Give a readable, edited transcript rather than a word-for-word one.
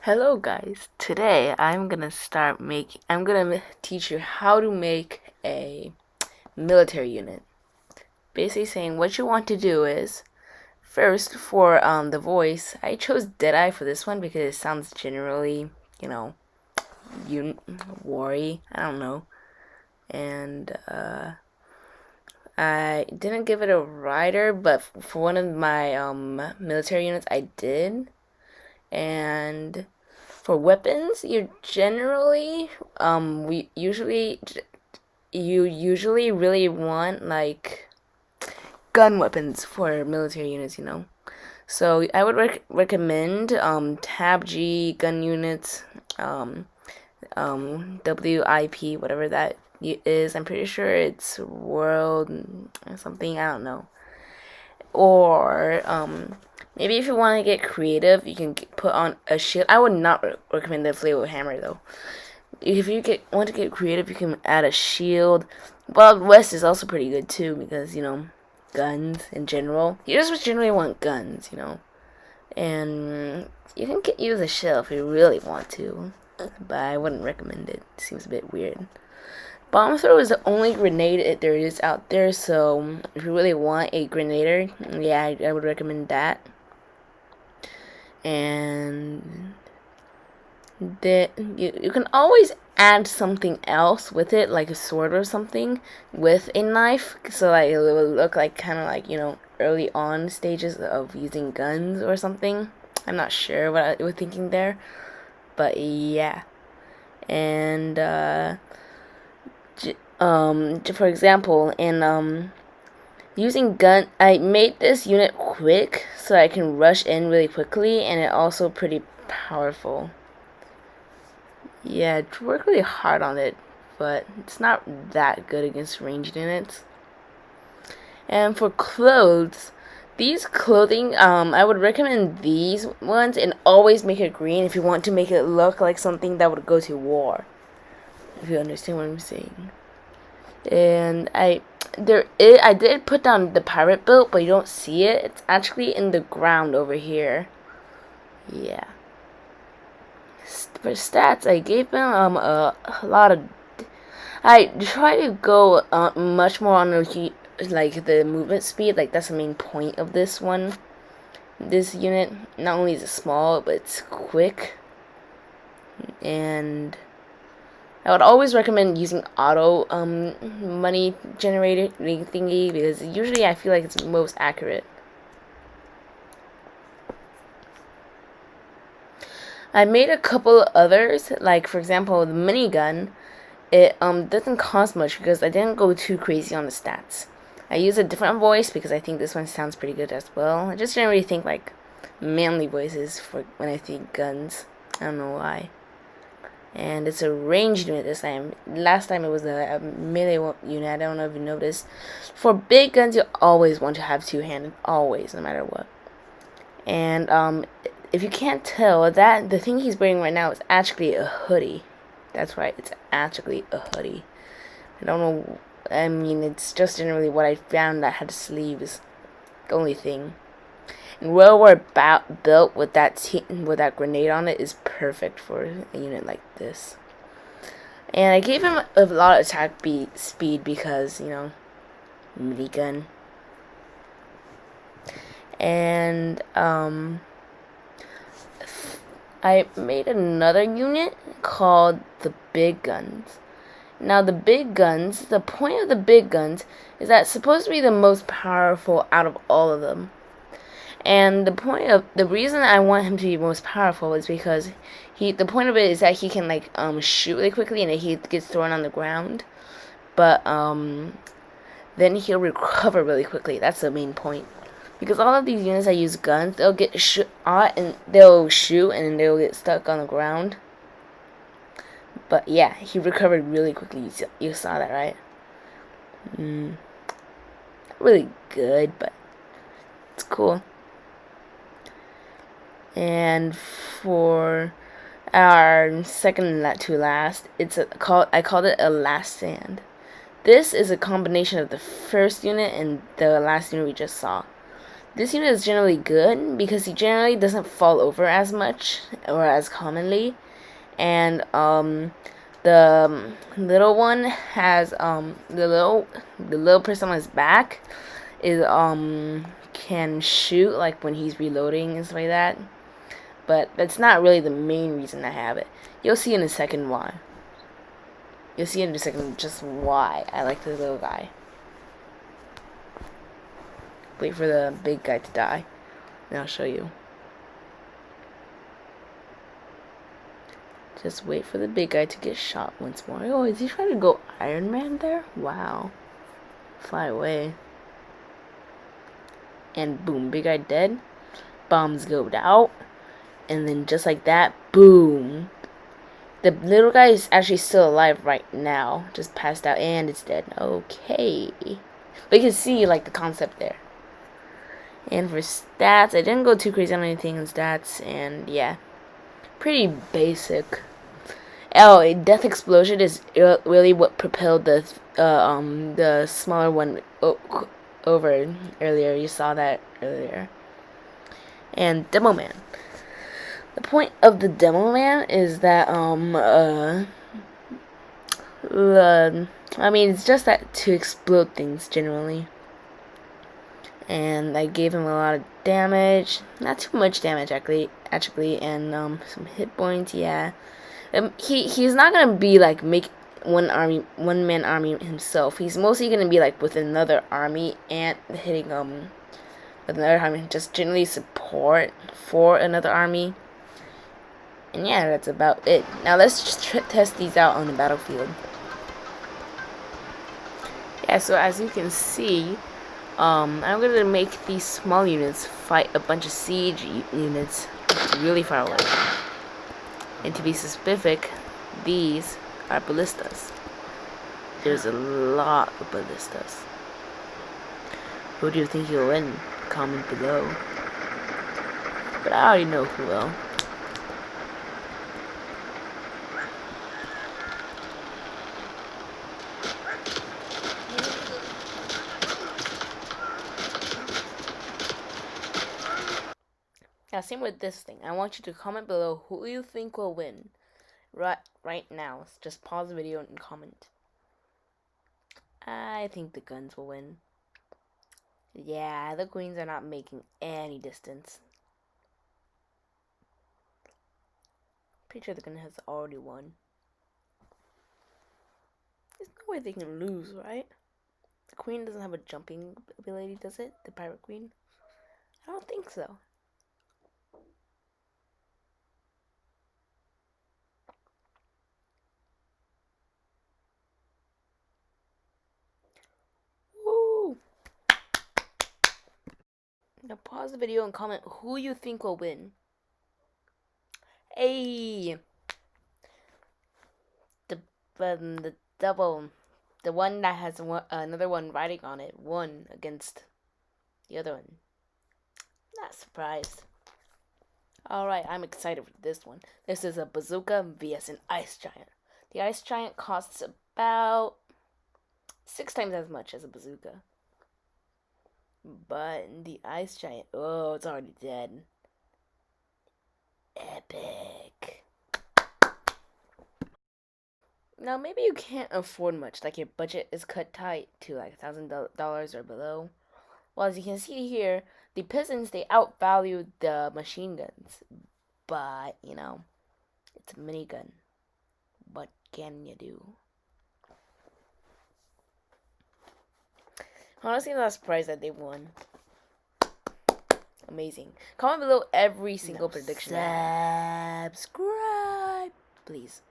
Hello guys. Today I'm gonna teach you how to make a military unit. Basically saying what you want to do is first for the voice, I chose Deadeye for this one because it sounds generally, you know, worry. I don't know. And I didn't give it a rider, but for one of my military units I did. And for weapons, you usually really want like gun weapons for military units. So I would recommend Tab G gun units, um, WIP, whatever that is. I'm pretty sure it's World something. I don't know. Or maybe if you want to get creative, you can put on a shield. I would not recommend the flail hammer though. If you want to get creative, you can add a shield. Wild West is also pretty good too because guns in general. You just generally want guns. And you can use a shell if you really want to, but I wouldn't recommend it. It seems a bit weird. Bomb throw is the only grenade there is out there, so if you really want a grenader, yeah, I would recommend that. And you can always add something else with it, like a sword or something, with a knife, so like it will look like kind of like early on stages of using guns or something. I'm not sure what I was thinking there, but yeah. And for example, in using gun, I made this unit quick so I can rush in really quickly, and it also pretty powerful. Yeah, I worked really hard on it, but it's not that good against ranged units. And for clothes, these clothing, I would recommend these ones, and always make it green if you want to make it look like something that would go to war. If you understand what I'm saying. And I did put down the pirate boat, but you don't see it. It's actually in the ground over here. Yeah. For stats, I gave them a lot of. I try to go much more on the movement speed. Like that's the main point of this one. This unit, not only is it small, but it's quick. And I would always recommend using auto money generator thingy because usually I feel like it's most accurate. I made a couple others, like for example the minigun. It doesn't cost much because I didn't go too crazy on the stats. I use a different voice because I think this one sounds pretty good as well. I just generally think like manly voices for when I think guns. I don't know why. And it's a ranged unit this time. Last time it was a melee unit. I don't know if you noticed. For big guns, you always want to have two-handed, always, no matter what. And if you can't tell, that the thing he's wearing right now is actually a hoodie. That's right, it's actually a hoodie. I don't know. I mean, it's just generally what I found that had sleeves. The only thing. And World War built with that grenade on it is perfect for a unit like this. And I gave him a lot of attack speed because minigun. And I made another unit called the Big Guns. Now the big guns, the point of the big guns is that it's supposed to be the most powerful out of all of them. And the reason I want him to be most powerful is because the point of it is that he can shoot really quickly and he gets thrown on the ground, but then he'll recover really quickly. That's the main point. Because all of these units that use guns, they'll get shot and they'll shoot and they'll get stuck on the ground. But yeah, he recovered really quickly. You saw that, right? Really good, but it's cool. And for our second to last, I called it a last stand. This is a combination of the first unit and the last unit we just saw. This unit is generally good because he generally doesn't fall over as much or as commonly, and the little one has the little person on his back is can shoot like when he's reloading and stuff like that. But that's not really the main reason I have it. You'll see in a second why. You'll see in a second just why I like the little guy. Wait for the big guy to die, and I'll show you. Just wait for the big guy to get shot once more. Oh, is he trying to go Iron Man there? Wow. Fly away. And boom, big guy dead. Bombs go out. And then just like that, boom. The little guy is actually still alive right now. Just passed out and it's dead. Okay. But you can see like the concept there. And for stats, I didn't go too crazy on anything in stats. And yeah, pretty basic. Oh, a death explosion is really what propelled the smaller one over earlier. You saw that earlier. And Demo Man. The point of the Demo Man is that I mean, it's just that to explode things generally. And I gave him a lot of damage, not too much damage actually, and some hit points. Yeah. He's not gonna be like make one man army himself. He's mostly gonna be like with another army and hitting with another army, just generally support for another army. And yeah, that's about it. Now let's just test these out on the battlefield. Yeah, so as you can see, I'm gonna make these small units fight a bunch of siege units really far away. And to be specific, these are ballistas. There's a lot of ballistas. Who do you think you'll win? Comment below. But I already know who will. Now, same with this thing. I want you to comment below who you think will win. Right now. Just pause the video and comment. I think the guns will win. Yeah, the queens are not making any distance. Pretty sure the gun has already won. There's no way they can lose, right? The queen doesn't have a jumping ability, does it? The pirate queen? I don't think so. Woo! Now pause the video and comment who you think will win. Hey! The double, the one that has another one riding on it, won against the other one. Not surprised. Alright, I'm excited for this one. This is a bazooka vs an ice giant. The ice giant costs about 6 times as much as a bazooka. But the ice giant, oh, it's already dead. Epic. Now, maybe you can't afford much, like your budget is cut tight to like $1,000 or below. Well, as you can see here, the Pistons, they outvalued the machine guns. But, you know, it's a minigun. What can you do? Honestly, I'm not surprised that they won. Amazing. Comment below every single prediction. Subscribe, please.